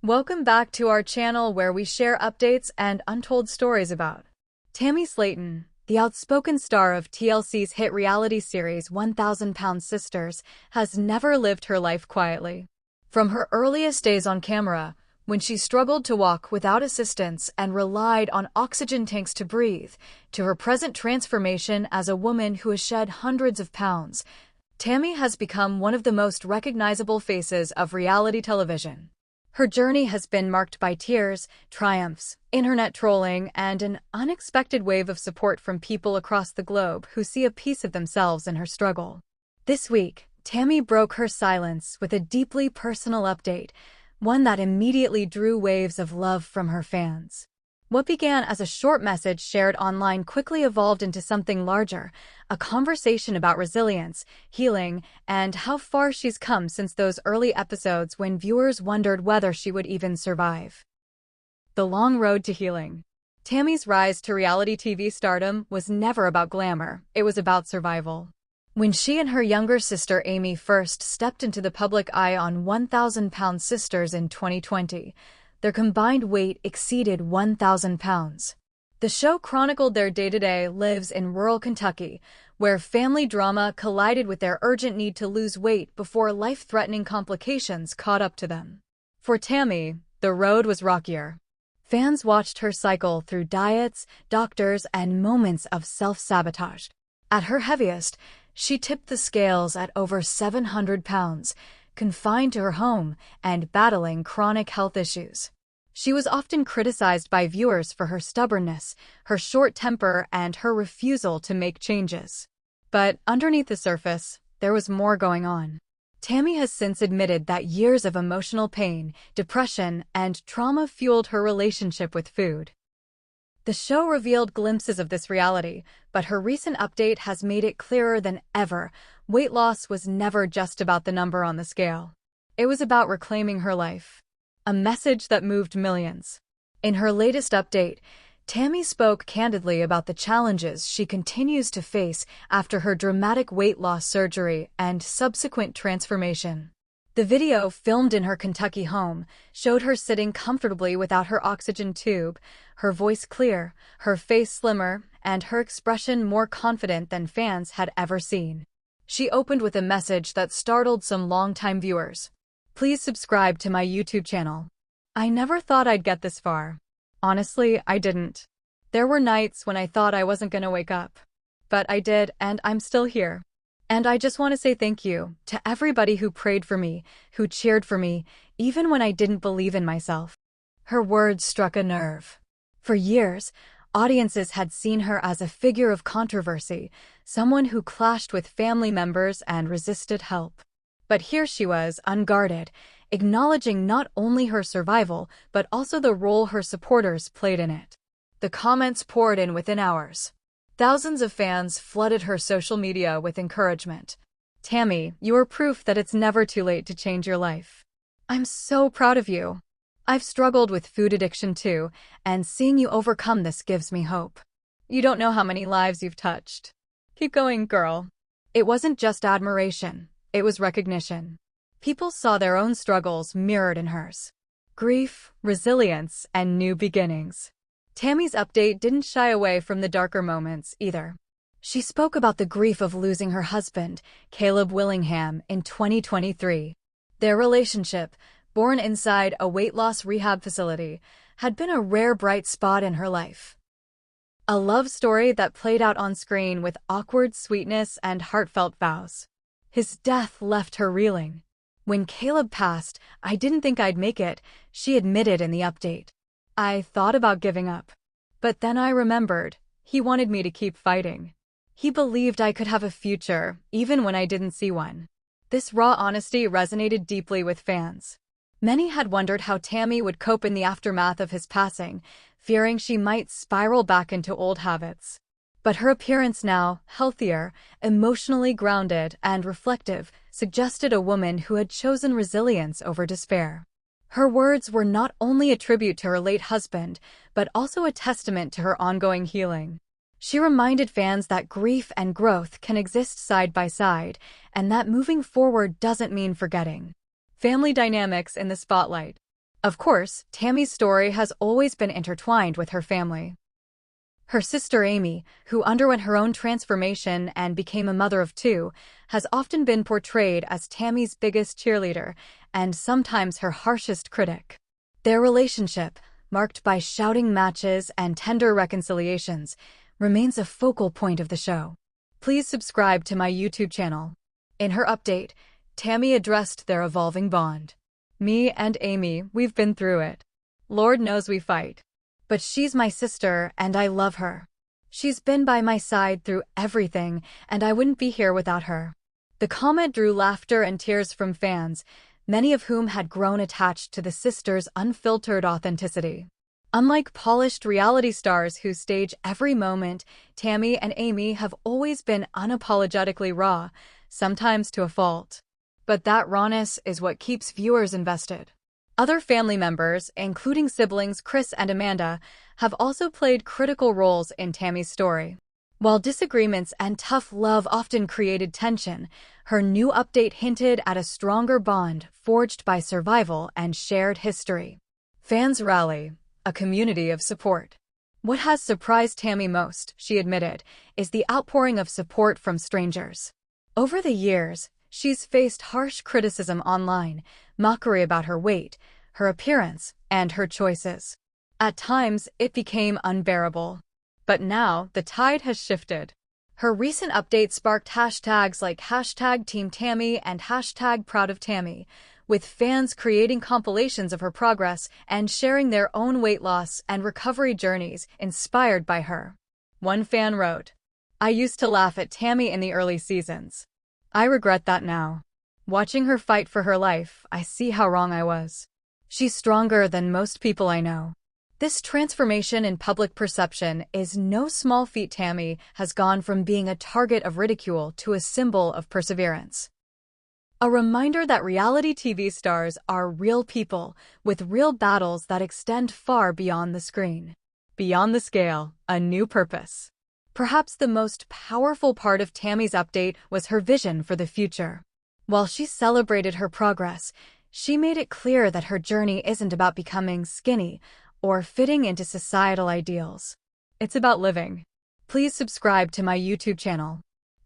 Welcome back to our channel where we share updates and untold stories about Tammy Slaton, the outspoken star of TLC's hit reality series 1,000 Sisters, has never lived her life quietly. From her earliest days on camera, when she struggled to walk without assistance and relied on oxygen tanks to breathe, to her present transformation as a woman who has shed hundreds of pounds, Tammy has become one of the most recognizable faces of reality television. Her journey has been marked by tears, triumphs, internet trolling, and an unexpected wave of support from people across the globe who see a piece of themselves in her struggle. This week, Tammy broke her silence with a deeply personal update, one that immediately drew waves of love from her fans. What began as a short message shared online quickly evolved into something larger, a conversation about resilience, healing, and how far she's come since those early episodes when viewers wondered whether she would even survive. The long road to healing. Tammy's rise to reality TV stardom was never about glamour, it was about survival. When she and her younger sister Amy first stepped into the public eye on 1,000 Sisters in 2020, their combined weight exceeded 1,000 pounds. The show chronicled their day-to-day lives in rural Kentucky, where family drama collided with their urgent need to lose weight before life-threatening complications caught up to them. For Tammy, the road was rockier. Fans watched her cycle through diets, doctors, and moments of self-sabotage. At her heaviest, she tipped the scales at over 700 pounds, confined to her home and battling chronic health issues. She was often criticized by viewers for her stubbornness, her short temper, and her refusal to make changes. But underneath the surface, there was more going on. Tammy has since admitted that years of emotional pain, depression, and trauma fueled her relationship with food. The show revealed glimpses of this reality, but her recent update has made it clearer than ever. Weight loss was never just about the number on the scale. It was about reclaiming her life. A message that moved millions. In her latest update, Tammy spoke candidly about the challenges she continues to face after her dramatic weight loss surgery and subsequent transformation. The video, filmed in her Kentucky home, showed her sitting comfortably without her oxygen tube, her voice clear, her face slimmer, and her expression more confident than fans had ever seen. She opened with a message that startled some longtime viewers. Please subscribe to my YouTube channel. I never thought I'd get this far. Honestly, I didn't. There were nights when I thought I wasn't gonna wake up. But I did, and I'm still here. And I just want to say thank you to everybody who prayed for me, who cheered for me, even when I didn't believe in myself. Her words struck a nerve. For years, audiences had seen her as a figure of controversy, someone who clashed with family members and resisted help. But here she was, unguarded, acknowledging not only her survival, but also the role her supporters played in it. The comments poured in within hours. Thousands of fans flooded her social media with encouragement. Tammy, you are proof that it's never too late to change your life. I'm so proud of you. I've struggled with food addiction too, and seeing you overcome this gives me hope. You don't know how many lives you've touched. Keep going, girl. It wasn't just admiration, it was recognition. People saw their own struggles mirrored in hers. Grief, resilience, and new beginnings. Tammy's update didn't shy away from the darker moments either. She spoke about the grief of losing her husband, Caleb Willingham, in 2023. Their relationship, born inside a weight loss rehab facility, had been a rare bright spot in her life. A love story that played out on screen with awkward sweetness and heartfelt vows. His death left her reeling. When Caleb passed, I didn't think I'd make it, she admitted in the update. I thought about giving up. But then I remembered, he wanted me to keep fighting. He believed I could have a future, even when I didn't see one. This raw honesty resonated deeply with fans. Many had wondered how Tammy would cope in the aftermath of his passing, fearing she might spiral back into old habits. But her appearance now, healthier, emotionally grounded, and reflective, suggested a woman who had chosen resilience over despair. Her words were not only a tribute to her late husband, but also a testament to her ongoing healing. She reminded fans that grief and growth can exist side by side, and that moving forward doesn't mean forgetting. Family dynamics in the spotlight. Of course, Tammy's story has always been intertwined with her family. Her sister Amy, who underwent her own transformation and became a mother of two, has often been portrayed as Tammy's biggest cheerleader and sometimes her harshest critic. Their relationship, marked by shouting matches and tender reconciliations, remains a focal point of the show. Please subscribe to my YouTube channel. In her update, Tammy addressed their evolving bond. "Me and Amy, we've been through it. Lord knows we fight. But she's my sister and I love her. She's been by my side through everything and I wouldn't be here without her." The comment drew laughter and tears from fans, many of whom had grown attached to the sisters' unfiltered authenticity. Unlike polished reality stars who stage every moment, Tammy and Amy have always been unapologetically raw, sometimes to a fault. But that rawness is what keeps viewers invested. Other family members, including siblings Chris and Amanda, have also played critical roles in Tammy's story. While disagreements and tough love often created tension, her new update hinted at a stronger bond forged by survival and shared history. Fans rally, a community of support. "What has surprised Tammy most," she admitted, "is the outpouring of support from strangers. Over the years, she's faced harsh criticism online, mockery about her weight, her appearance, and her choices. At times, it became unbearable. But now, the tide has shifted. Her recent update sparked hashtags like #TeamTammy and #ProudOfTammy, with fans creating compilations of her progress and sharing their own weight loss and recovery journeys inspired by her. One fan wrote, "I used to laugh at Tammy in the early seasons. I regret that now. Watching her fight for her life, I see how wrong I was. She's stronger than most people I know." This transformation in public perception is no small feat. Tammy has gone from being a target of ridicule to a symbol of perseverance. A reminder that reality TV stars are real people with real battles that extend far beyond the screen. Beyond the scale, a new purpose. Perhaps the most powerful part of Tammy's update was her vision for the future. While she celebrated her progress, she made it clear that her journey isn't about becoming skinny or fitting into societal ideals. It's about living. Please subscribe to my YouTube channel.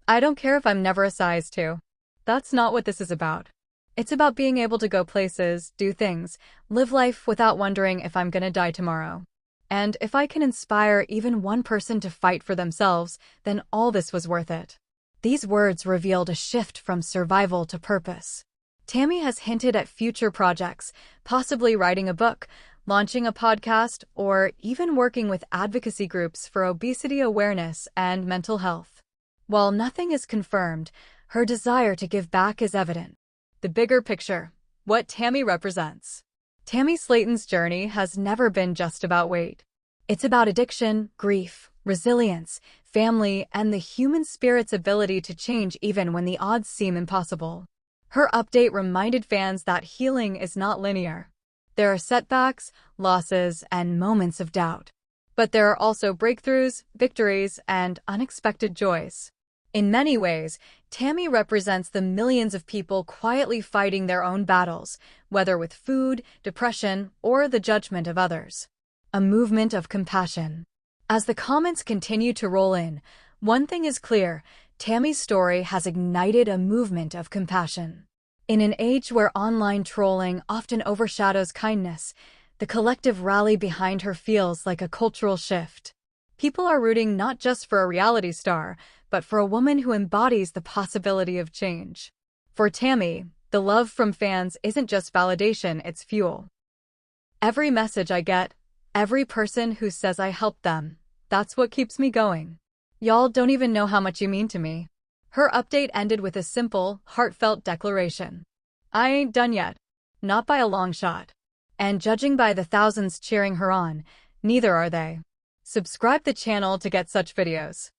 I don't care if I'm never a size 2. That's not what this is about. It's about being able to go places, do things, live life without wondering if I'm gonna die tomorrow. And if I can inspire even one person to fight for themselves, then all this was worth it. These words revealed a shift from survival to purpose. Tammy has hinted at future projects, possibly writing a book, launching a podcast, or even working with advocacy groups for obesity awareness and mental health. While nothing is confirmed, her desire to give back is evident. The bigger picture, what Tammy represents. Tammy Slaton's journey has never been just about weight. It's about addiction, grief, resilience, family, and the human spirit's ability to change even when the odds seem impossible. Her update reminded fans that healing is not linear. There are setbacks, losses, and moments of doubt. But there are also breakthroughs, victories, and unexpected joys. In many ways, Tammy represents the millions of people quietly fighting their own battles, whether with food, depression, or the judgment of others. A movement of compassion. As the comments continue to roll in, one thing is clear: Tammy's story has ignited a movement of compassion. In an age where online trolling often overshadows kindness, the collective rally behind her feels like a cultural shift. People are rooting not just for a reality star, but for a woman who embodies the possibility of change. For Tammy, the love from fans isn't just validation, it's fuel. Every message I get, every person who says I helped them, that's what keeps me going. Y'all don't even know how much you mean to me. Her update ended with a simple, heartfelt declaration. I ain't done yet. Not by a long shot. And judging by the thousands cheering her on, neither are they. Subscribe the channel to get such videos.